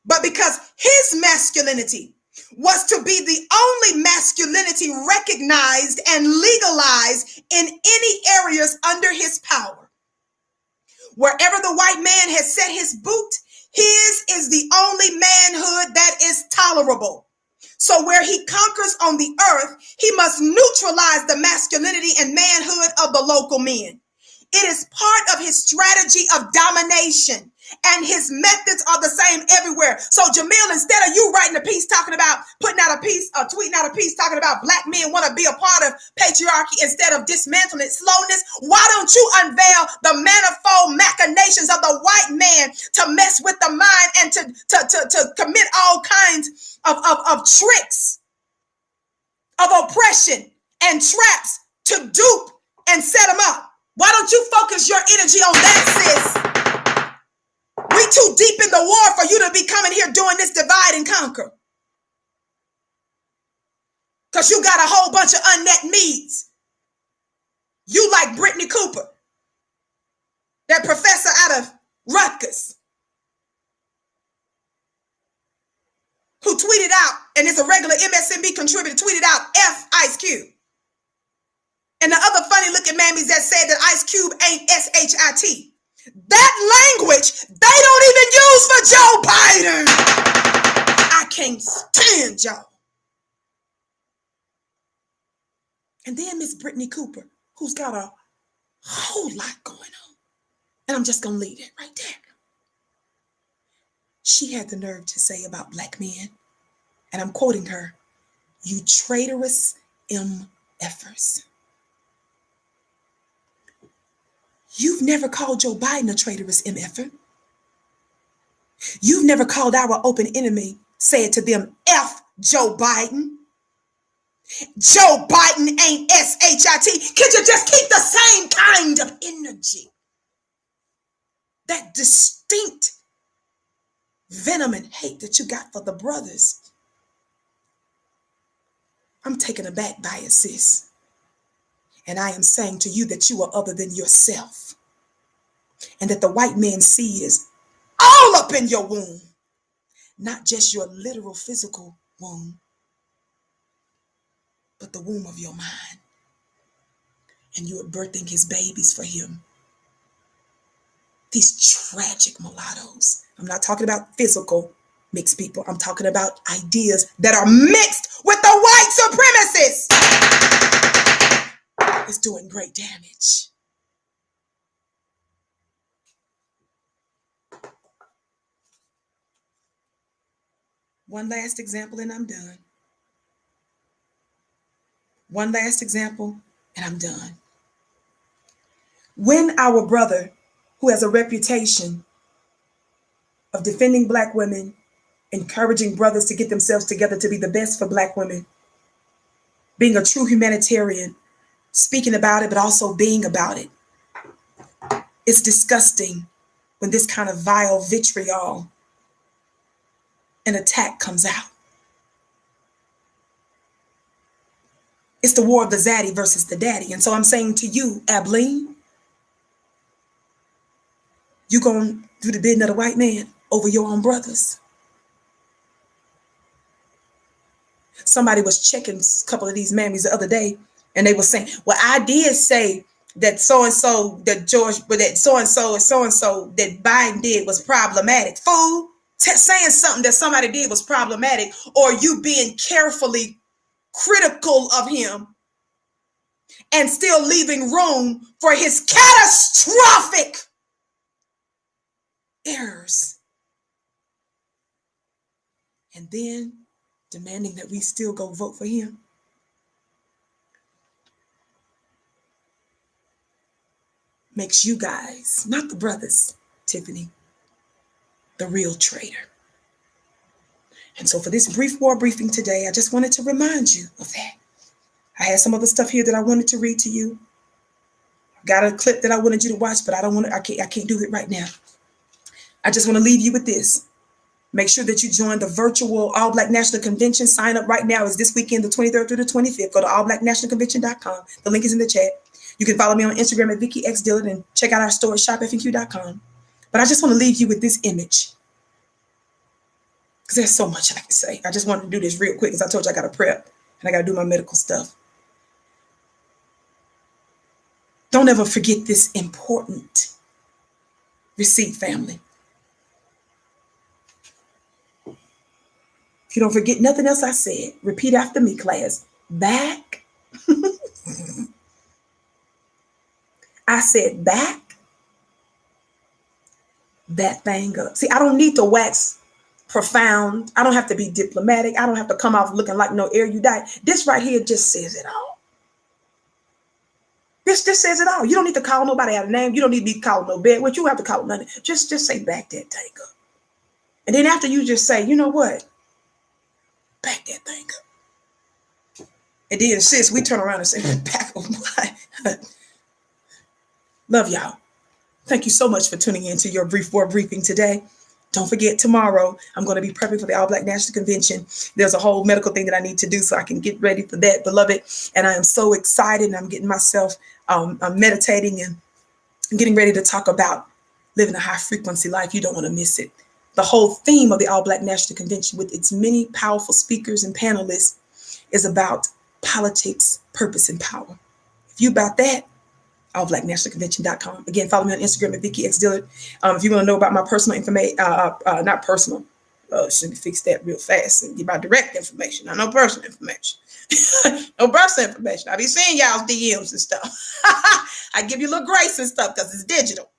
but because his masculinity was to be the only masculinity recognized and legalized in any areas under his power. Wherever the white man has set his boot, his is the only manhood that is tolerable. So where he conquers on the earth, he must neutralize the masculinity and manhood of the local men. It is part of his strategy of domination, and his methods are the same everywhere. So Jemele, instead of you writing a piece talking about, putting out a piece, or tweeting out a piece talking about black men want to be a part of patriarchy instead of dismantling its slowness, why don't you unveil the manifold machinations of the white man to mess with the mind and to commit all kinds of tricks, of oppression and traps to dupe and set them up? Why don't you focus your energy on that, sis? We too deep in the war for you to be coming here doing this divide and conquer. Because you got a whole bunch of unmet needs. You like Brittany Cooper, that professor out of Rutgers, who tweeted out, and is a regular MSNB contributor, tweeted out F Ice Cube. And the other funny looking mammies that said that Ice Cube ain't SHIT. That language they don't even use for Joe Biden. I can't stand y'all. And then Miss Brittany Cooper, who's got a whole lot going on. And I'm just going to leave it right there. She had the nerve to say about black men, and I'm quoting her, "You traitorous MFers." You've never called Joe Biden a traitorous MFer. You've never called our open enemy, said to them, F Joe Biden. Joe Biden ain't SHIT. Could you just keep the same kind of energy? That distinct venom and hate that you got for the brothers. I'm taken aback by it, sis. And I am saying to you that you are other than yourself. And that the white man seed is all up in your womb. Not just your literal physical womb, but the womb of your mind. And you are birthing his babies for him. These tragic mulattoes. I'm not talking about physical mixed people. I'm talking about ideas that are mixed with the white supremacists. It's doing great damage. One last example and I'm done. One last example and I'm done. When our brother, who has a reputation of defending Black women, encouraging brothers to get themselves together to be the best for Black women, being a true humanitarian, speaking about it, but also being about it. It's disgusting when this kind of vile vitriol and attack comes out. It's the war of the zaddy versus the daddy. And so I'm saying to you, Abilene, you gonna do the bidding of the white man over your own brothers. Somebody was checking a couple of these mammies the other day, and they were saying, well, I did say that so-and-so, that George, but that so-and-so and so-and-so that Biden did was problematic. Fool, saying something that somebody did was problematic, or you being carefully critical of him and still leaving room for his catastrophic errors. And then demanding that we still go vote for him. Makes you guys, not the brothers, Tiffany, the real traitor. And so for this brief war briefing today, I just wanted to remind you of that. I had some other stuff here that I wanted to read to you. I got a clip that I wanted you to watch, but I can't do it right now. I just want to leave you with this. Make sure that you join the virtual All Black National Convention. Sign up right now. It's this weekend, the 23rd through the 25th. Go to allblacknationalconvention.com. The link is in the chat. You can follow me on Instagram at Vicki X Dillard and check out our store at shopfnq.com. But I just want to leave you with this image, because there's so much I can say. I just wanted to do this real quick because I told you I got to prep and I got to do my medical stuff. Don't ever forget this important receipt, family. If you don't forget nothing else I said, repeat after me, class. Back. I said back that thing up. See, I don't need to wax profound. I don't have to be diplomatic. I don't have to come off looking like no erudite. This right here just says it all. This just says it all. You don't need to call nobody out of name. You don't need to be called no bed. What you have to call nothing. Just say back that thing up. And then after you just say, you know what? Back that thing up. And then sis, we turn around and say, back of what? Love y'all. Thank you so much for tuning in to your brief war briefing today. Don't forget, tomorrow, I'm going to be prepping for the All Black National Convention. There's a whole medical thing that I need to do so I can get ready for that, beloved. And I am so excited, and I'm getting myself I'm meditating and getting ready to talk about living a high frequency life. You don't want to miss it. The whole theme of the All Black National Convention, with its many powerful speakers and panelists, is about politics, purpose, and power. If you about that, allblacknationalconvention.com. Again, follow me on Instagram at Vicki X Dillard. If you want to know about my personal information, not personal, should fix that real fast and get my direct information. Not no personal information. No personal information. I be seeing y'all's DMs and stuff. I give you a little grace and stuff because it's digital.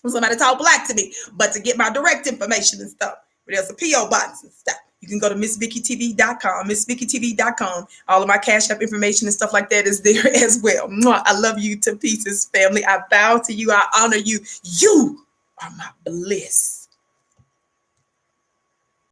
Somebody talk black to me, but to get my direct information and stuff, there's a P.O. box and stuff. You can go to MissVickiTV.com, MissVickiTV.com. All of my Cash App information and stuff like that is there as well. I love you to pieces, family. I bow to you. I honor you. You are my bliss.